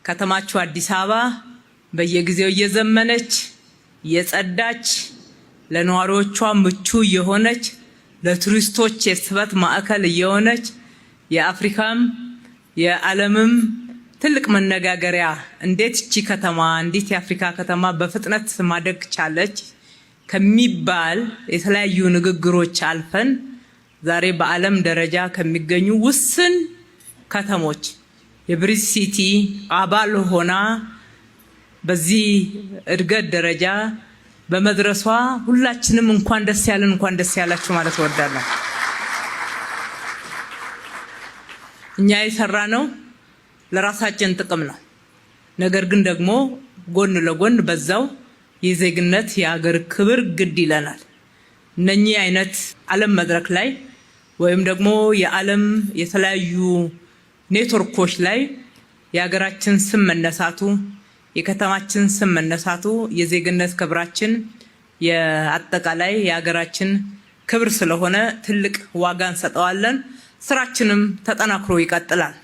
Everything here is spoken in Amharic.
ከተማቹ አዲስ አበባ በየጊዜው እየዘመነች የጸዳች ለነዋሪዎቿ ምቹ የሆነች ለቱሪስቶች የስበት ማዕከል የሆነች የአፍሪካም የዓለምም ትልቅ መነጋገሪያ እንዴት እቺ ከተማ እንዴት የአፍሪካ ከተማ በፍጥነት ማደግ ቻለች ከሚባል የተለያዩ ንግግሮች አልፈን ዛሬ በዓለም ደረጃ ከሚገኙ ውስን ከተሞች የብሪጅ ሲቲ አባል ሆና በዚህ እድገት ደረጃ በመድረሷ ሁላችንም እንኳን ደስ ያለን እንኳን ደስ ያላችሁ ማለት ወዳለሁ። እኛ የሰራነው ለራሳችን ጥቅም ነው። ነገር ግን ደግሞ ጎን ለጎን በዛው የዜግነት የሀገር ክብር ግድ ይለናል። እነኚህ አይነት ዓለም መድረክ ላይ ወይም ደግሞ የዓለም የተለያዩ ኔትወርኮች ላይ የሀገራችን ስም መነሳቱ የከተማችን ስም መነሳቱ የዜግነት ክብራችን የአጠቃላይ የሀገራችን ክብር ስለሆነ ትልቅ ዋጋ እንሰጠዋለን። ስራችንም ተጠናክሮ ይቀጥላል።